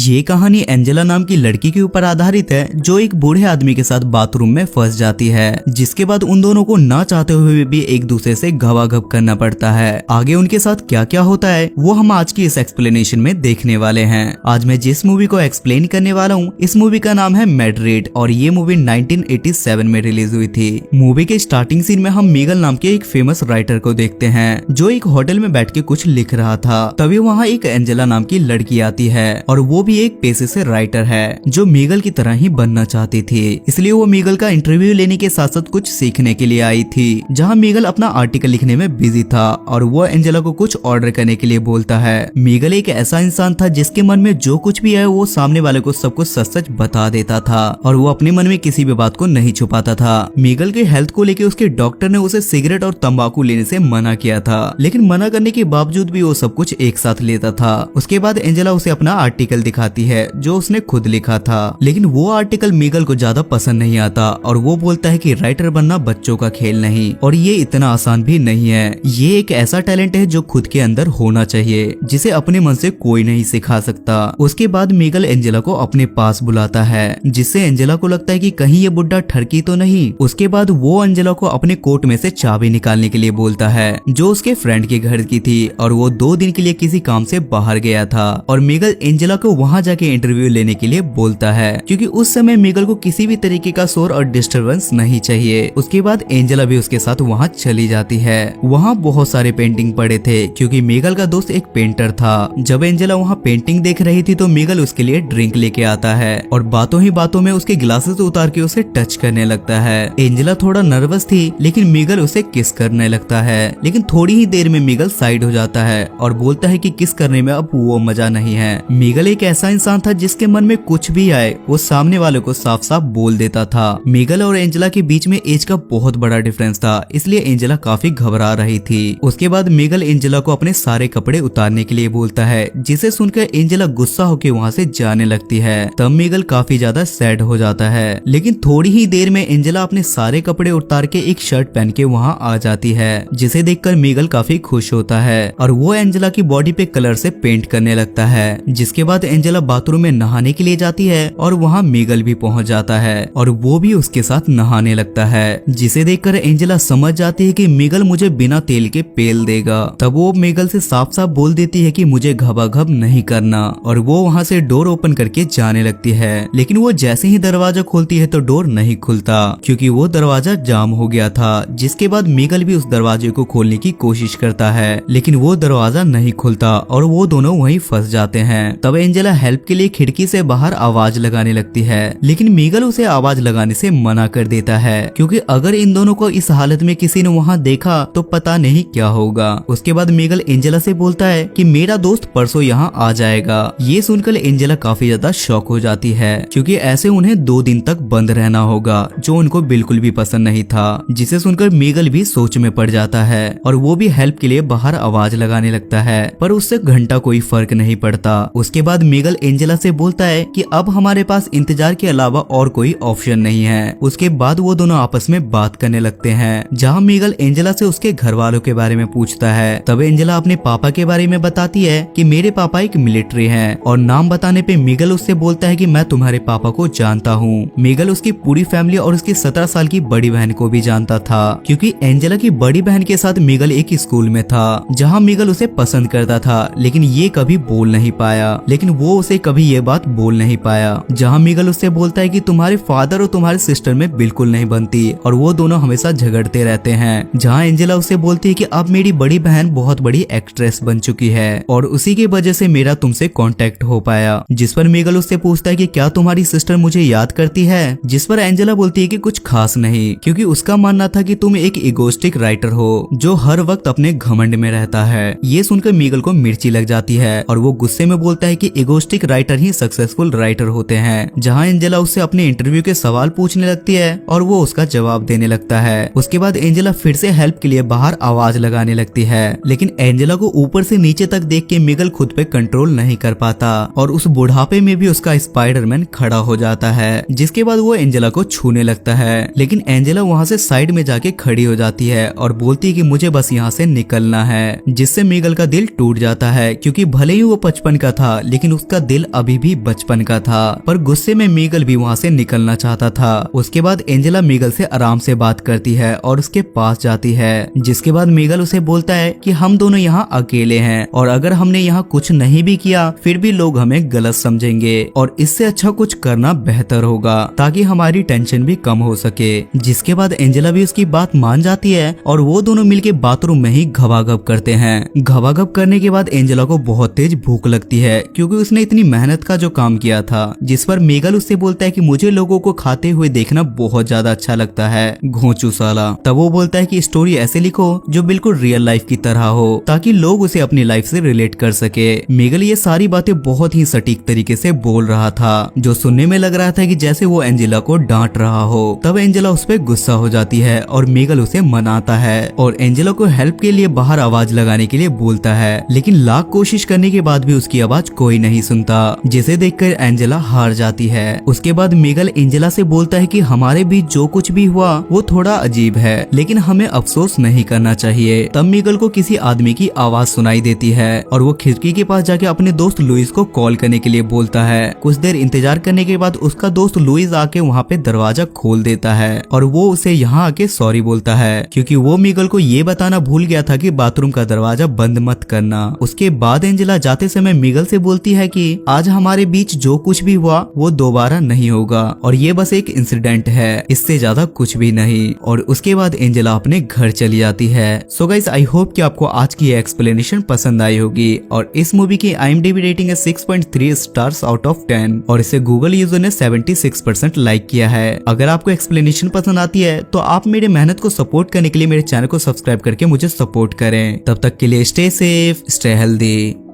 ये कहानी एंजेला नाम की लड़की के ऊपर आधारित है जो एक बूढ़े आदमी के साथ बाथरूम में फंस जाती है, जिसके बाद उन दोनों को ना चाहते हुए भी एक दूसरे से गवागव करना पड़ता है। आगे उनके साथ क्या क्या होता है वो हम आज की इस एक्सप्लेनेशन में देखने वाले हैं। आज मैं जिस मूवी को एक्सप्लेन करने वाला हूँ इस मूवी का नाम है मैड्रिड और ये मूवी 1987 में रिलीज हुई थी। मूवी के स्टार्टिंग सीन में हम मीगल नाम के एक फेमस राइटर को देखते हैं जो एक होटल में बैठ के कुछ लिख रहा था। तभी वहाँ एक एंजेला नाम की लड़की आती है और वो भी एक पेशे से राइटर है जो मीगल की तरह ही बनना चाहती थी, इसलिए वो मीगल का इंटरव्यू लेने के साथ साथ कुछ सीखने के लिए आई थी। जहाँ मीगल अपना आर्टिकल लिखने में बिजी था और वो एंजेला को कुछ ऑर्डर करने के लिए बोलता है। मीगल एक ऐसा इंसान था जिसके मन में जो कुछ भी है वो सामने वाले को सब कुछ सच सच बता देता था और वो अपने मन में किसी भी बात को नहीं छुपाता था। मीगल के हेल्थ को लेकर उसके डॉक्टर ने उसे सिगरेट और तंबाकू लेने से मना किया था, लेकिन मना करने के बावजूद भी वो सब कुछ एक साथ लेता था। उसके बाद एंजेला उसे अपना आर्टिकल दिखाती है जो उसने खुद लिखा था, लेकिन वो आर्टिकल मीगल को ज्यादा पसंद नहीं आता और वो बोलता है कि राइटर बनना बच्चों का खेल नहीं और ये इतना आसान भी नहीं है। ये एक ऐसा टैलेंट है जो खुद के अंदर होना चाहिए, जिसे अपने मन से कोई नहीं सिखा सकता। उसके बाद मीगल एंजेला को अपने पास बुलाता है, जिससे एंजेला को लगता है कि कहीं ये बुड्ढा ठरकी तो नहीं। उसके बाद वो एंजेला को अपने कोट में से चाबी निकालने के लिए बोलता है जो उसके फ्रेंड के घर की थी और वो 2 दिन के लिए किसी काम से बाहर गया था और मीगल एंजेला को वहाँ जाके इंटरव्यू लेने के लिए बोलता है क्योंकि उस समय मीगल को किसी भी तरीके का शोर और डिस्टरबेंस नहीं चाहिए। उसके बाद एंजेला भी उसके साथ वहाँ चली जाती है। वहाँ बहुत सारे पेंटिंग पड़े थे क्योंकि मीगल का दोस्त एक पेंटर था। जब एंजेला वहाँ पेंटिंग देख रही थी तो मीगल उसके लिए ड्रिंक लेके आता है और बातों ही बातों में उसके ग्लासेस उतार के उसे टच करने लगता है। एंजेला थोड़ा नर्वस थी लेकिन मीगल उसे किस करने लगता है, लेकिन थोड़ी ही देर में मीगल साइड हो जाता है और बोलता है कि किस करने में अब वो मजा नहीं है। मीगल एक ऐसा इंसान था जिसके मन में कुछ भी आए वो सामने वाले को साफ साफ बोल देता था। मीगल और एंजेला के बीच में एज का बहुत बड़ा डिफरेंस था, इसलिए एंजेला काफी घबरा रही थी। उसके बाद मीगल एंजेला को अपने सारे कपड़े उतारने के लिए बोलता है, जिसे सुनकर एंजेला गुस्सा होकर वहाँ से जाने लगती है। तब मीगल काफी ज्यादा सैड हो जाता है, लेकिन थोड़ी ही देर में एंजेला अपने सारे कपड़े उतार के एक शर्ट पहन के वहाँ आ जाती है, जिसे देखकर मीगल काफी खुश होता है और वो एंजेला की बॉडी पे कलर से पेंट करने लगता है। जिसके बाद एंजेला बाथरूम में नहाने के लिए जाती है और वहाँ मीगल भी पहुँच जाता है और वो भी उसके साथ नहाने लगता है, जिसे देखकर एंजेला समझ जाती है कि मीगल मुझे बिना तेल के पेल देगा। तब वो मीगल से साफ साफ बोल देती है कि मुझे घबाघब नहीं करना और वो वहाँ से डोर ओपन करके जाने लगती है, लेकिन वो जैसे ही दरवाजा खोलती है तो डोर नहीं खुलता क्योंकि वो दरवाजा जाम हो गया था। जिसके बाद मीगल भी उस दरवाजे को खोलने की कोशिश करता है, लेकिन वो दरवाजा नहीं खुलता और वो दोनों वहीं फंस जाते हैं। तब एंजेला हेल्प के लिए खिड़की से बाहर आवाज लगाने लगती है, लेकिन मीगल उसे आवाज लगाने से मना कर देता है क्योंकि अगर इन दोनों को इस हालत में किसी ने वहाँ देखा तो पता नहीं क्या होगा। उसके बाद मीगल एंजेला से बोलता है कि मेरा दोस्त परसों यहाँ आ जाएगा। ये सुनकर एंजेला काफी ज्यादा शॉक हो जाती है क्योंकि ऐसे उन्हें 2 दिन तक बंद रहना होगा जो उनको बिल्कुल भी पसंद नहीं था। जिसे सुनकर मीगल भी सोच में पड़ जाता है और वो भी हेल्प के लिए बाहर आवाज लगाने लगता है, पर उससे घंटा कोई फर्क नहीं पड़ता। उसके बाद मीगल एंजेला से बोलता है कि अब हमारे पास इंतजार के अलावा और कोई ऑप्शन नहीं है। उसके बाद वो दोनों आपस में बात करने लगते हैं, जहाँ मीगल एंजेला से उसके घर वालों के बारे में पूछता है। तब एंजेला अपने पापा के बारे में बताती है कि मेरे पापा एक मिलिट्री हैं और नाम बताने पे मीगल उससे बोलता है कि मैं तुम्हारे पापा को जानता हूँ। मीगल उसकी पूरी फैमिली और उसकी 17 साल की बड़ी बहन को भी जानता था क्योंकि एंजेला की बड़ी बहन के साथ मीगल एक स्कूल में था जहाँ मीगल उसे पसंद करता था, लेकिन ये कभी बोल नहीं पाया। लेकिन वो उसे कभी ये बात बोल नहीं पाया। जहाँ मीगल उससे बोलता है कि तुम्हारे फादर और तुम्हारे सिस्टर में बिल्कुल नहीं बनती और वो दोनों हमेशा झगड़ते रहते हैं। जहाँ एंजेला उससे बोलती है कि अब मेरी बड़ी बहन बहुत बड़ी एक्ट्रेस बन चुकी है और उसी की वजह से मेरा तुमसे कांटेक्ट हो पाया। जिस पर मीगल उससे पूछता है कि क्या तुम्हारी सिस्टर मुझे याद करती है, जिस पर एंजेला बोलती है कि कुछ खास नहीं क्योंकि उसका मानना था कि तुम एक इगोस्टिक राइटर हो जो हर वक्त अपने घमंड में रहता है। ये सुनकर मीगल को मिर्ची लग जाती है और वो गुस्से में बोलता है कि इगोस्टिक राइटर ही सक्सेसफुल राइटर होते हैं। जहाँ एंजेला उससे अपने इंटरव्यू के सवाल पूछने लगती है और वो उसका जवाब देने लगता है। उसके बाद एंजेला फिर से हेल्प के लिए बाहर आवाज लगाने लगती है, लेकिन एंजेला को ऊपर से नीचे तक देख के मीगल खुद पे कंट्रोल नहीं कर पाता और उस बुढ़ापे में भी उसका स्पाइडरमैन खड़ा हो जाता है। जिसके बाद वो एंजेला को छूने लगता है, लेकिन एंजेला वहाँ से साइड में जाके खड़ी हो जाती है और बोलती है कि मुझे बस यहाँ से निकलना है, जिससे मीगल का दिल टूट जाता है क्योंकि भले ही वो 55 का था लेकिन उसका उसका दिल अभी भी बचपन का था। पर गुस्से में मीगल भी वहाँ से निकलना चाहता था। उसके बाद एंजेला मीगल से आराम से बात करती है और उसके पास जाती है, जिसके बाद मीगल उसे बोलता है कि हम दोनों यहाँ अकेले हैं और अगर हमने यहाँ कुछ नहीं भी किया फिर भी लोग हमें गलत समझेंगे और इससे अच्छा कुछ करना बेहतर होगा ताकि हमारी टेंशन भी कम हो सके। जिसके बाद एंजेला भी उसकी बात मान जाती है और वो दोनों मिलके बाथरूम में ही घबाघब करते हैं। घबाघब करने के बाद एंजेला को बहुत तेज भूख लगती है क्योंकि उसने इतनी मेहनत का जो काम किया था। जिस पर मीगल उससे बोलता है कि मुझे लोगों को खाते हुए देखना बहुत ज्यादा अच्छा लगता है, घोंचू साला। तब वो बोलता है कि स्टोरी ऐसे लिखो जो बिल्कुल रियल लाइफ की तरह हो ताकि लोग उसे अपनी लाइफ से रिलेट कर सके। मीगल ये सारी बातें बहुत ही सटीक तरीके से बोल रहा था जो सुनने में लग रहा था कि जैसे वो एंजेला को डांट रहा हो। तब एंजेला उस पर गुस्सा हो जाती है और मीगल उसे मनाता है और एंजेला को हेल्प के लिए बाहर आवाज लगाने के लिए बोलता है, लेकिन लाख कोशिश करने के बाद भी उसकी आवाज कोई नहीं सुनता, जिसे देखकर एंजेला हार जाती है। उसके बाद मीगल एंजेला से बोलता है कि हमारे बीच जो कुछ भी हुआ वो थोड़ा अजीब है लेकिन हमें अफसोस नहीं करना चाहिए। तब मीगल को किसी आदमी की आवाज सुनाई देती है और वो खिड़की के पास जाके अपने दोस्त लुइस को कॉल करने के लिए बोलता है। कुछ देर इंतजार करने के बाद उसका दोस्त लुइस आके वहाँ पे दरवाजा खोल देता है और वो उसे यहाँ आके सॉरी बोलता है क्योंकि वो मीगल को ये बताना भूल गया था कि बाथरूम का दरवाजा बंद मत करना। उसके बाद एंजेला जाते समय मीगल से बोलती है कि आज हमारे बीच जो कुछ भी हुआ वो दोबारा नहीं होगा और ये बस एक इंसिडेंट है, इससे ज्यादा कुछ भी नहीं। और उसके बाद एंजेला अपने घर चली जाती है। सो गाइस, आई होप कि आपको आज की ये एक्सप्लेनेशन पसंद आई होगी और इस मूवी की IMDb रेटिंग है 6.3 स्टार्स आउट ऑफ 10 और इसे गूगल यूजर ने 76% लाइक किया है। अगर आपको एक्सप्लेनेशन पसंद आती है तो आप मेरे मेहनत को सपोर्ट करने के लिए मेरे चैनल को सब्सक्राइब करके मुझे सपोर्ट करें। तब तक के लिए स्टे सेफ, स्टे हेल्दी।